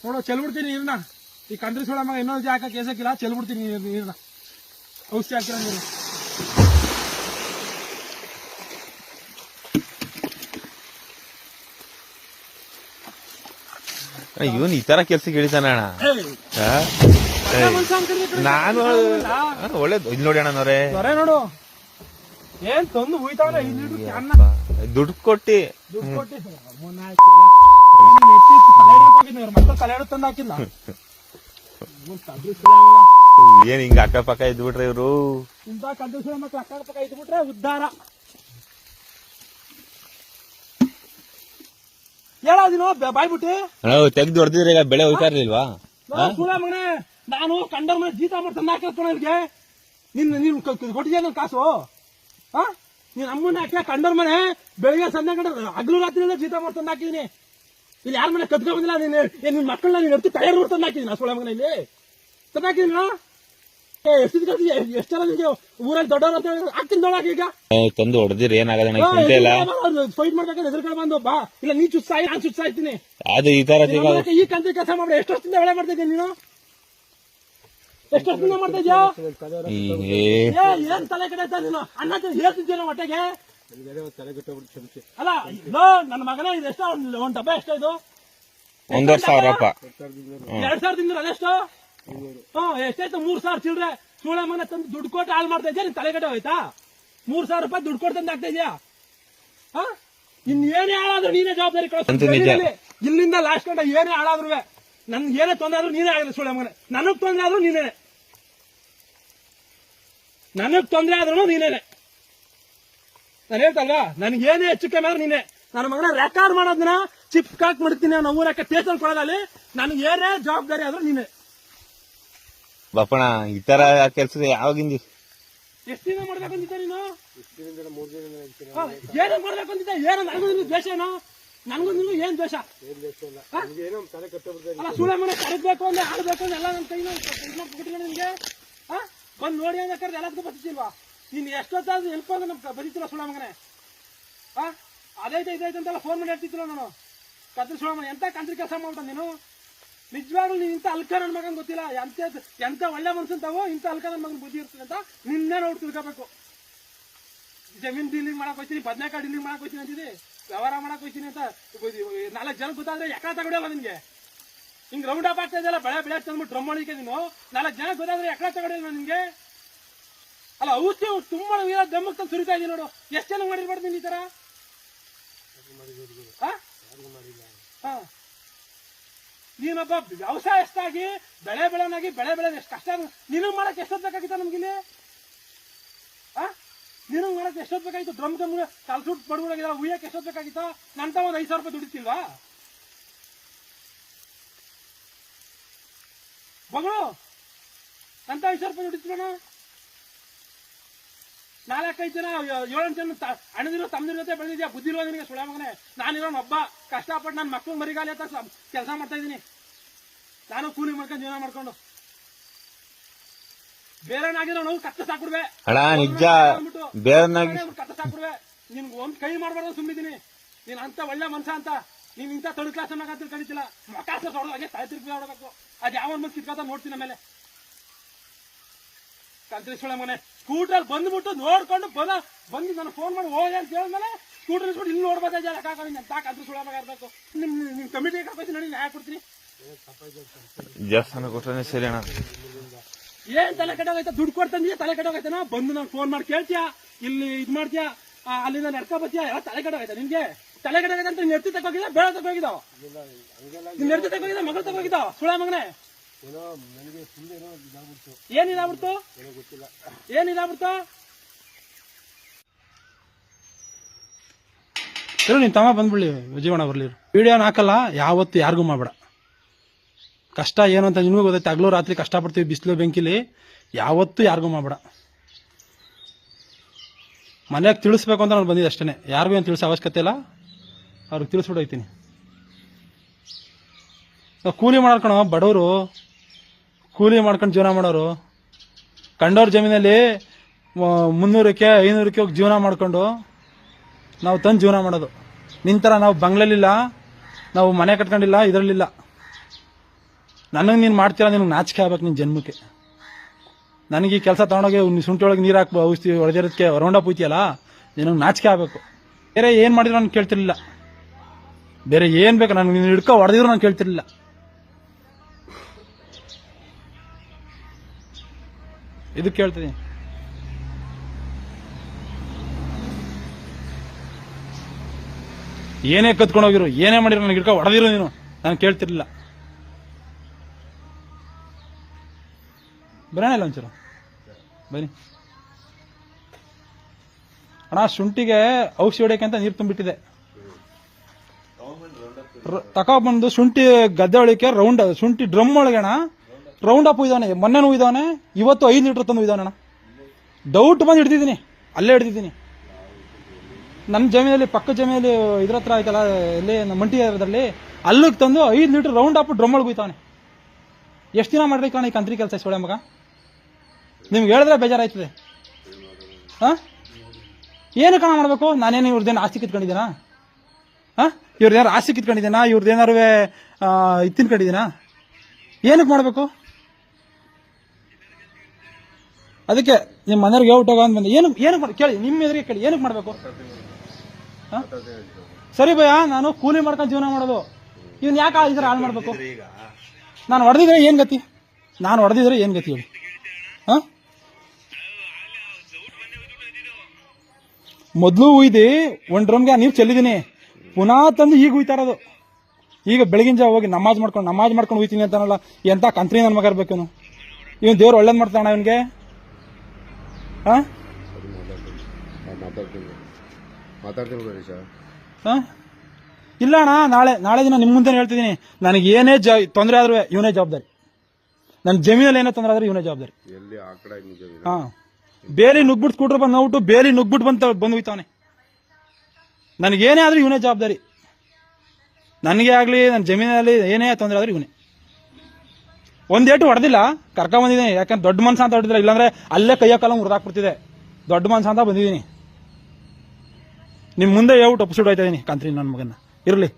ನೋಡು ಚೆಲ್ಬಿಡ್ತೀನಿ ನೀರ್ನ. ಈ ಕಂದ್ರಿ ಸೋಳ ಮಗ ಇನ್ನೊಂದು ಜಾಕ ಕೇಸಕ್ಕಿಲ್ಲ, ಚೆಲ್ಬಿಡ್ತೀನಿ ನೀರ್ನ. ಔಷಧಿ ಹಾಕಿಲ್ಲ ನೀರು. ಇವನ್ ಈ ತರ ಕೆಲ್ಸಕ್ಕೆ ಇಳಿತಾನ ಅಣ್ಣ. ನಾನು ಒಳ್ಳೇದು ಇಲ್ಲಿ ನೋಡಿ ಅಣ್ಣನವ್ರೆ, ನೋಡು ಏನ್ ತಂದು ಹೋಯ್ತಾವಲ್ಲ 5 ಲೀಟರ್ ಕ್ಯಾನ್ನ ದುಡ್ಡು ಕೊಟ್ಟಿ ಮತ್ತೆ ತಲೆ ತಂದು ಹಾಕಿಲ್ಲ. ಏನ್ ಹಿಂಗ ಅಕ್ಕಪಕ್ಕ ಇದ್ಬಿಟ್ರೆ ಇವ್ರು. ಇಂತ ಕಂದ್ರಿ ಸೋಳ ಮಕ್ಳು ಅಕ್ಕಪಕ್ಕ ಇದ್ಬಿಟ್ರೆ ಉದ್ಧಾರ. ಹೇಳೋದಿನೋ ಬಾಯ್ಬಿಟ್ಟಿ ತೆಗ್ದು ಹೊಡೆದಿದ್ರೆ ಈಗ ಬೆಳೆ ಹೋಯ್ತಾ ಇರ್ಲಿಲ್ವಾ? ಸೂಳ ಮಗನೇ, ನಾನು ಕಂಡರ್ ಮನೆ ಜೀತ ಮಾಡಿ ತಂದು ಹಾಕಿರ್ತಾನ ಇಲ್ಲಿಗೆ. ನೀನ್ ಕೊಟ್ಟಿದ್ಯಾ ನನ್ ಕಾಸು? ನೀನ್ ಅಮ್ಮನ ಹಾಕಿ ಕಂಡರ್ ಮನೆ ಬೆಳಿಗ್ಗೆ ಸಂಜೆ ಗಂಟೆ ಹಗಲು ರಾತ್ರಿ ಜೀತ ಮಾಡಿ ತಂದು ಹಾಕಿದೀನಿ. ಇಲ್ಲಿ ಯಾರ ಮನೆ ಕದ್ಕೊ ಬಂದಿಲ್ಲ. ನಿನ್ ಮಕ್ಕಳನ್ನ ನೀನ್ ಎತ್ತು ಟೈರ್ ತಂದು ಹಾಕಿದೀನಿ. ಸೂಳ ಮಗನ ಇಲ್ಲಿ ತಂದು ಹಾಕಿದೀನಿ. ಎಷ್ಟೆಲ್ಲ ನಿಮಗೆ ಊರಲ್ಲಿ ದೊಡ್ಡವ್ರು ಅಂತ ಹಾಕ್ತೀನಿ ನೋಡಾಕ. ಈಗ ತಂದು ಹೊಡೆದಿರಿ ಏನಾಗಲ್ಲ, ಫೈಟ್ ಮಾಡ್ಬೇಕಾದ್ರೆ ಎದುರುಗಡೆ ಬಂದು ಬಾ, ಇಲ್ಲ ನೀ ಚುಚ್ಚಾಯಿ ನಾನು ಚುಚ್ಚಾಯ್ತೀನಿ. ಅದು ಈ ತರ ಈ ಕಂತ್ರಿ ಕೆಲಸ ಮಾಡ್ರೆ ಎಷ್ಟು ವರ್ಷದಿಂದ ಬೆಳೆ ಮಾಡ್ತಾ ಇದ್ದೀನಿ ನೀನು? ಎಷ್ಟು ವರ್ಷದಿಂದ ಮಾಡ್ತಾ ಇದ್ಯಾ? ಏನ್ ತಲೆ ಕಡೆ ನೀನು ಅಣ್ಣ ಹೇಳ್ತಿದ್ಯಾ ಹೊಟ್ಟೆಗೆ? ಅಲ್ಲ ನನ್ನ ಮಗನೇ ಇದು ಎಷ್ಟ ಒಂದ್ ಡಬ್ಬ ಎಷ್ಟ ಇದು? 1,000 ರೂಪಾಯಿ. 2,000 ತಿಂದ್ರೆ ಅದೆಷ್ಟು? ಎಷ್ಟಾಯ್ತು? 3,000 ಚಿಲ್ರೆ. ಸೂಳ ಮಗನ ತಂದು ದುಡ್ಡು ಕೊಟ್ಟು ಹಾಳು ಮಾಡ್ತಾ ಇದ್ಯಾ? ನಿನ್ ತಲೆ ಕಡೆ ಹೋಯ್ತಾ? 3,000 ರೂಪಾಯಿ ದುಡ್ಡು ಕೊಟ್ಟು ತಂದು ಆಗ್ತಾ ಇದ್ಯಾ? ಇನ್ನೇನೇ ಹಾಳಾದ್ರು ನೀನೇ ಜವಾಬ್ದಾರಿ ಕಳಿಸ್ತೀನಿ. ಇಲ್ಲಿಂದ ಲಾಸ್ಟ್ ಗಂಟೆ ಏನೇ ಹಾಳಾದ್ರು ನನ್ಗೆ ಏನೇ ತೊಂದ್ರೆ ಆದ್ರೂ ನೀನೇ ಆಗಲ್ಲ. ಸೂಳ ಮಗನ ನನಗ್ ತೊಂದ್ರೆ ಆದ್ರೂ ನೀನೇನೆ, ನನಗ್ ತೊಂದ್ರೆ ಆದ್ರೂ ನೀನೇನೆ. ನಾನು ಹೇಳ್ತಲ್ವಾ, ನನ್ಗೇನೇ ಹೆಚ್ಚು ಕಮ್ಮಿ ಆದ್ರೂ ನೀನೆ. ನನ್ನ ಮಗನ ರೆಕಾರ್ಡ್ ಮಾಡೋದನ್ನ ಚಿಪ್ ಕಾಕ್ ಮಾಡ್ತೀನಿ. ನಾವು ಊರಕ್ಕೆ ಟೇಷನ್ ಕೊಡೋದಲ್ಲಿ ನನ್ಗೆ ಏನೇ ಜವಾಬ್ದಾರಿ ಆದ್ರೂ ನೀನೆ. ಬಾಪಣ ಈ ತರ ಕೆಲ್ಸ ಯಾವಾಗಿಂದ ಎಷ್ಟು ದಿನ ಮಾಡ್ಬೇಕಂತಿದ್ದ ನೀನು? ಏನೇ ಮಾಡ್ಬೇಕಂತಿದ್ದ? ಏನು ನನಗೂ ದ್ವೇಷ? ಏನು ನನಗೂ ನಿನ್ಗೂ ಏನ್ ದ್ವೇಷ? ಅಲ್ಲ ಸೂಳ ಮನೆ ಕರೆದ್ಬೇಕು ಅಂದ್ರೆ ಆಡ್ಬೇಕು ಅಂದ್ರೆ ಎಲ್ಲ ನನ್ನ ಕೈ ಕೊಟ್ಟಿಲ್ಲ ನಿನ್ಗೆ. ಬಂದ್ ನೋಡಿ ಅಂದ್ರೆ ಎಲ್ಲದಕ್ಕೂ ಬರ್ತಿಲ್ವಾ? ನೀನ್ ಎಷ್ಟೊತ್ತಾದ್ರು ಎಲ್ಕೊಂಡು ನಮ್ ಬರೀತಿಲ್ಲ ಸೂಳ ಮಗನೇ. ಅದೈತೆ ಇದೈತಂತೆಲ್ಲ ಫೋನ್ ಮಾಡಿ ಹೇಳ್ತಿದ್ದಿಲ್ಲ ನಾನು. ಕತ್ರಿ ಸೂಳ ಮನೆ ಎಂತ ಕಂತ್ರಿ ಕೆಲಸ ಮಾಡ್ಬಿಟ್ಟ ನೀನು. ನಿಜವಾಗ್ಲೂ ನೀನ್ ಇಂತ ಅಲ್ಕ ನನ್ ಮಗನ್ ಗೊತ್ತಿಲ್ಲ. ಎಂತ ಒಳ್ಳೆ ಮನ್ಸಂತಾವೋ ಇಂತ ಅಲ್ಕ ನನ್ ಮಗನ್ ಬುದ್ಧಿ ಇರ್ತದೆ ಅಂತ ನಿನ್ನೆ ನೋಡಿ ತಿಳ್ಕೋಬೇಕು. ಜಮೀನ್ ಡೀಲಿಂಗ್ ಮಾಡಕ್ ಹೋಗ್ತೀನಿ, ಬದನೆಕಾಯಿ ಡೀಲಿಂಗ್ ಮಾಡಕ್ ಹೋಗ್ತೀನಿ ಅಂತಿದ್ದಿ, ವ್ಯವಹಾರ ಮಾಡಕ್ ಹೋಗ್ತೀನಿ ಅಂತ 4 ಜನ ಗೊತ್ತಾದ್ರೆ ಯಾಕೆ ತಗೊಳ್ಳಲ್ಲ ನಿನ್ಗೆ? ಹಿಂಗ್ ರೌಂಡ್ ಅಪ್ ಆಗ್ತಾ ಇದೆಯಲ್ಲ ಬೆಳೆ ಬೆಳೆ ತಂದ್ಬಿಟ್ಟು ಡ್ರಮ್ ಒಳಿಕೆ ನೀನು 4 ಜನ ಗೊತ್ತಾದ್ರೆ ಯಾಕೆ ತಗೊಳ್ಳಲ್ಲ ನಿನ್ಗೆ? ಅಲ್ಲ ಔಷಧಿ ತುಂಬಾ ದಮ್ಮಕ್ ತಂದು ಸುರಿತಾ ಇದೀನಿ ನೋಡು. ಎಷ್ಟು ಜನ ಮಾಡಿರ್ಬಾರ್ದು ಈ ತರ? ನೀನೊಬ್ಬ ವ್ಯವಸಾಯಸ್ಥಾಗಿ ಬೆಳೆ ಬೆಳೆನಾಗಿ ಬೆಳೆ ಎಷ್ಟು ಕಷ್ಟ ನಿನಗ್ ಮಾಡಕ್ ಎಷ್ಟೊತ್ತು ಬೇಕಾಗಿತ್ತ ನಮ್ಗಿಲ್ಲಿ? ನಿನಗ್ ಮಾಡಕ್ ಎಷ್ಟೊತ್ತು ಬೇಕಾಗಿತ್ತು? ಡ್ರಮ್ ಕಲ್ಸುಟ್ ಬಡಗುಡಾಗಿಲ್ಲ ಉಯ್ಯಕ್ಕೆ ಎಷ್ಟೊತ್ತು ಬೇಕಾಗಿತ್ತ? ನಂತ ಒಂದ್ 5,000 ರೂಪಾಯಿ ದುಡಿತಿಲ್ವಾ ಮಗಳು? ನಂತ 5,000 ರೂಪಾಯಿ ದುಡಿತೀವಣ. 4-5 ಜನ 7 ಜನ ಅಣ್ಣದಿರೋ ತಮ್ಮದಿರ ಜೊತೆ ಬೆಳೆದಿದ್ಯಾ? ಬುದ್ಧಿಲ್ವ ನಿನಗೆ ಸುಳ ಮಗನೇ? ನಾನಿರೋ ಒಬ್ಬ ಕಷ್ಟಪಟ್ಟು ನನ್ನ ಮಕ್ಕಳು ಮರಿಗಾಲಿ ಅಂತ ಕೆಲಸ ಮಾಡ್ತಾ ಇದ್ದೀನಿ. ನಾನು ಕೂಲಿ ಮಾಡ್ಕೊಂಡು ಜೀವನ ಮಾಡ್ಕೊಂಡು ಬೇರೆನಾಗಿರೋ ನಾವು ಕತ್ತ ಸಾಕ್ಬಿಡ್ವೆ. ನಿಜ ಬೇರೆನಾಗಿ ಕತ್ತ ಸಾಕ್ಬಿಡ್ವೆ. ನಿನ್ಗೆ ಒಂದ್ ಕೈ ಮಾಡ್ಬಾರ್ದು ಸುಮ್ಮಿದ್ದೀನಿ. ನೀನ್ ಅಂತ ಒಳ್ಳೆ ಮನ್ಸ ಅಂತ ನೀನ್ ಇಂತ ತೊಳಿ ಕ್ಲಾಸ್ ಅನ್ನಕ ಕಳಿತಿಲ್ಲ. ಮಕಾಸ ಹೊಡೆದು ಹಾಗೆ ತಲೆ ತಿರುಗಿ ಹೊಡಬೇಕು. ಅದ್ ಯಾವ ಮನ್ಸ್ ಕಿತ್ಕೊತ ನೋಡ್ತೀನಿ. ಆಮೇಲೆ ಕಂತ್ರಿ ಸುಳ ಮನೆ ಸ್ಕೂಟರ್ ಬಂದ್ಬಿಟ್ಟು ನೋಡ್ಕೊಂಡು ಬಂದು ನಾನು ಫೋನ್ ಮಾಡಿ ಹೋಗಿ ಅಂತ ಹೇಳಿದ್ಮೇಲೆ ಸ್ಕೂಟರ್ ಇಸ್ಬಿಟ್ಟು ಇಲ್ಲಿ ನೋಡ್ಬೋದ ಅಂತ ಕಂತ್ರಿ ಸುಳ ಮಗ ಇರ್ಬೇಕು. ನಿಮ್ ಕಮಿಟಿ ಕರ್ಕೊತೀನಿ ನೋಡಿ, ನ್ಯಾಯ ಕೊಡ್ತೀನಿ. ದೇವಸ್ಥಾನ ಕೊಟ್ಟರೆ ಸರಿ ಅಣ್ಣ. ಏನ್ ತಲೆ ಕೆಟ್ಟೋಗೈತೆ? ದುಡ್ಡು ಕೊಡ್ತಂದಿಯ ತಲೆ ಕೆಟ್ಟೋಗೈತನ? ಬಂದು ನಾನು ಫೋನ್ ಮಾಡಿ ಕೇಳ್ತೀಯಾ, ಇಲ್ಲಿ ಇದ್ ಮಾಡ್ತೀಯಾ, ಅಲ್ಲಿಂದ ನಡ್ಕೊ ಬರ್ತೀಯಾ? ಎಲ್ಲ ತಲೆ ಕೆಟ್ಟೋಗೈತೆ ನಿನ್ಗೆ? ತಲೆ ಕೆಟ್ಟೋಗೈತೆ ಅಂತ ನೆಡ್ತಿ ತಗೋಗಿದ ಬೇಡ ತಗೋಗಿದಾವ? ನೀನ್ ನೆಡ್ತಿ ತಗೋಗಿದ ಮಗಳು ತಗೋಗಿದಾವ ಸುಳ ಮಗನೇ? ಏನಿದಾಗ್ಬಿಡ್ತು? ಏನಿದಾಗ್ಬಿಡ್ತು? ನೀನ್ ತಮ್ಮ ಬಂದ್ಬಿಡ್ಲಿ, ವಿಜಯವಾಡ ಬರ್ಲಿ. ವಿಡಿಯೋನ ಹಾಕಲ್ಲ ಯಾವತ್ತು, ಯಾರಿಗೂ ಮಾಡ್ಬೇಡ. ಕಷ್ಟ ಏನು ಅಂತ ನಿನಗೂ ಗೊತ್ತೈತೆ. ಹಗಲು ರಾತ್ರಿ ಕಷ್ಟಪಡ್ತೀವಿ ಬಿಸಿಲು ಬೆಂಕಿಲಿ. ಯಾವತ್ತೂ ಯಾರಿಗೂ ಮಾಡ್ಬೇಡ. ಮನೆಯಾಗ ತಿಳಿಸ್ಬೇಕು ಅಂತ ನಾನು ಬಂದಿದ್ದೆ ಅಷ್ಟೇ. ಯಾರಿಗೂ ಏನು ತಿಳಿಸೋ ಅವಶ್ಯಕತೆ ಇಲ್ಲ. ಅವ್ರಿಗೆ ತಿಳಿಸ್ಬಿಟ್ಟು ಹೋಗ್ತೀನಿ. ಕೂಲಿ ಮಾಡ್ಕೊಣ ಬಡವರು, ಕೂಲಿ ಮಾಡ್ಕೊಂಡು ಜೀವನ ಮಾಡೋರು. ಕಂಡೋರ್ ಜಮೀನಲ್ಲಿ 300ಕ್ಕೆ 500ಕ್ಕೆ ಹೋಗಿ ಜೀವನ ಮಾಡ್ಕೊಂಡು ನಾವು ತಂದು ಜೀವನ ಮಾಡೋದು. ನಿಂತರ ನಾವು ಬಂಗ್ಲೆಲಿಲ್ಲ, ನಾವು ಮನೆ ಕಟ್ಕೊಂಡಿಲ್ಲ, ಇದರಲ್ಲಿಲ್ಲ. ನನಗೆ ನೀನು ಮಾಡ್ತೀರಾ, ನಿನಗೆ ನಾಚಿಕೆ ಆಗ್ಬೇಕು ನಿನ್ನ ಜನ್ಮಕ್ಕೆ. ನನಗೆ ಈ ಕೆಲಸ ತಗೊಂಡೋಗಿ ಶುಂಠಿ ಒಳಗೆ ನೀರು ಹಾಕಿ ಔಷಧಿ ಹೊಡೆದಿರೋದಕ್ಕೆ ರೌಂಡ್ ಅಪ್ ಹೋಯ್ತಿಯಲ್ಲ, ನಿನಗೆ ನಾಚಿಕೆ ಆಗಬೇಕು. ಬೇರೆ ಏನು ಮಾಡಿದ್ರು ನಾನು ಕೇಳ್ತಿರ್ಲಿಲ್ಲ, ಬೇರೆ ಏನು ಬೇಕು ನನಗೆ ನೀನು ಹಿಡ್ಕೊ ಹೊಡೆದಿದ್ರು ನಾನು ಕೇಳ್ತಿರ್ಲಿಲ್ಲ. ಇದು ಕೇಳ್ತೀನಿ. ಏನೇ ಕತ್ಕೊಂಡೋಗಿರು, ಏನೇ ಮಾಡಿರೋ ನನಗೆ ಹಿಡ್ಕೊ ಹೊಡೆದಿರು ನೀನು, ನಾನು ಕೇಳ್ತಿರ್ಲಿಲ್ಲ. ಬರೋಣ ಇಲ್ಲ ಒಂಚೂರು ಬನ್ನಿ ಅಣ್ಣ. ಶುಂಠಿಗೆ ಔಷಧಿ ಹೊಡೆಯಕ್ಕೆ ಅಂತ ನೀರು ತುಂಬಿಟ್ಟಿದೆ. ತಗೊಬಂದು ಶುಂಠಿ ಗದ್ದೆ ಒಳಕ್ಕೆ ಶುಂಠಿ ಡ್ರಮ್ ಒಳಗೆ ಅಣ್ಣ ರೌಂಡ್ ಅಪ್ ಇದ್ದಾನೆ. ಮೊನ್ನೆನೂ ಇದ್ದಾನೆ, ಇವತ್ತು 5 ಲೀಟರ್ ತಂದು ಇದ್ದಾನೆ ಅಣ್ಣ. ಡೌಟ್ ಬಂದು ಹಿಡ್ದಿದ್ದೀನಿ, ಅಲ್ಲೇ ಹಿಡ್ದಿದ್ದೀನಿ. ನನ್ನ ಜಮೀನಲ್ಲಿ, ಪಕ್ಕ ಜಮೀನಲ್ಲಿ ಇದ್ರ ಹತ್ರ ಆಯ್ತಲ್ಲ, ಇಲ್ಲಿ ಮಂಟಿ ಅದರಲ್ಲಿ, ಅಲ್ಲಿಗೆ ತಂದು 5 ಲೀಟರ್ ರೌಂಡ್ ಅಪ್ ಡ್ರಮ್ ಒಳಗೆ ಹೋಯ್ತಾನೆ. ಎಷ್ಟು ದಿನ ಮಾಡ್ರಿ ಕಾಣ ಈ ಕಂತ್ರಿ ಕೆಲಸ ಸೊಳೆ ಮಗ? ನಿಮ್ಗೆ ಹೇಳಿದ್ರೆ ಬೇಜಾರಾಯ್ತದೆ. ಹಾ, ಏನು ಕಾಣ ಮಾಡಬೇಕು? ನಾನೇನು ಇವ್ರದ್ದೇನು ಆಸ್ತಿ ಕಿತ್ಕೊಂಡಿದ್ದೀನಾ? ಹಾ, ಇವ್ರದ್ದೇನಾರು ಆಸ್ತಿ ಕಿತ್ಕೊಂಡಿದ್ದೀನಾ? ಇವ್ರದ್ದೇನಾರು ತಿನ್ಕೊಂಡಿದ್ದೀನಾ? ಏನಕ್ಕೆ ಮಾಡಬೇಕು? ಅದಕ್ಕೆ ನಿಮ್ಮ ಮನೆಯವ್ರಿಗೆ ಹೇಳ್ಬಿಟ್ಟಾಗ ಅಂತ ಬಂದು ಏನಕ್ಕೆ ಕೇಳಿ, ನಿಮ್ಮ ಎದುರಿಗೆ ಕೇಳಿ, ಏನಕ್ಕೆ ಮಾಡಬೇಕು? ಸರಿ ಭಯ, ನಾನು ಕೂಲಿ ಮಾಡ್ಕೊಂಡು ಜೀವನ ಮಾಡೋದು, ಇವನ್ ಯಾಕೆ ಈ ಥರ ಹಾಳು ಮಾಡಬೇಕು? ನಾನು ಹೊಡೆದಿದ್ರೆ ಏನು ಗತಿ? ನಾನು ಹೊಡೆದಿದ್ರೆ ಏನು ಗತಿ ಹೇಳಿ? ಹಾಂ, ಮೊದಲು ಉಯ್ದು ಒಂದು ಡ್ರಮ್ಗೆ ನೀರು ಚೆಲ್ಲಿದ್ದೀನಿ, ಪುನಃ ತಂದು ಈಗ ಉಯ್ತಾ ಇರೋದು. ಈಗ ಬೆಳಗಿನ ಜಾವ ಹೋಗಿ ನಮಾಜ್ ಮಾಡ್ಕೊಂಡು ಉಯ್ತೀನಿ ಅಂತಾನಲ್ಲ, ಎಂತ ಕಂತ್ರಿ ನನ್ನ ಮಗ ಇರ್ಬೇಕು ಇವನು. ಇವನು ದೇವ್ರು ಒಳ್ಳೇದು ಮಾಡ್ತಾನ ಇವನಿಗೆ. ಹಾಂ ಹಾಂ, ಇಲ್ಲ ಅಣ್ಣ, ನಾಳೆ ದಿನ ನಿಮ್ಮ ಮುಂದೆ ಹೇಳ್ತಿದ್ದೀನಿ. ನನಗೆ ಏನೇ ತೊಂದರೆ ಆದ್ರೂ ಇವನೇ ಜವಾಬ್ದಾರಿ. ನನ್ನ ಜಮೀನಲ್ಲಿ ಏನೇ ತೊಂದರೆ ಆದ್ರೆ ಇವನೇ ಜವಾಬ್ದಾರಿ. ಹಾಂ, ಬೇಲಿ ನುಗ್ಬಿಟ್ಟು ಸ್ಕೂಟ್ರ್ ಬಂದು ನೋಡ್ಬಿಟ್ಟು ಬೇಲಿ ನುಗ್ಬಿಟ್ಟು ಬಂದು ಹೋಯ್ತಾವನೆ. ನನಗೇನೇ ಆದ್ರೂ ಇವನೇ ಜವಾಬ್ದಾರಿ. ನನಗೆ ಆಗಲಿ, ನನ್ನ ಜಮೀನಲ್ಲಿ ಏನೇ ತೊಂದರೆ ಆದ್ರೂ ಇವನೇ. ಒಂದೇಟು ಹೊಡೆದಿಲ್ಲ, ಕರ್ಕೊಂಬಂದಿದ್ದೀನಿ. ಯಾಕಂದ್ರೆ ದೊಡ್ಡ ಮನ್ಸ ಅಂತ ಹೊಡೆದಿಲ್ಲ, ಇಲ್ಲಾಂದ್ರೆ ಅಲ್ಲೇ ಕೈಯ ಕಾಲ ಮುರಿದಾಕ್ಬಿಡ್ತಿದೆ. ದೊಡ್ಡ ಮನ್ಸ ಅಂತ ಬಂದಿದ್ದೀನಿ. ನಿಮ್ಮ ಮುಂದೆ ಹೇಳ್ಬಿಟ್ಟು ಒಪ್ಪಿಸಿಟ್ಟು ಹೋಯ್ತಾ ಇದೀನಿ ಕಂತ್ರಿ ನನ್ನ ಮಗನ. ಇರಲಿ.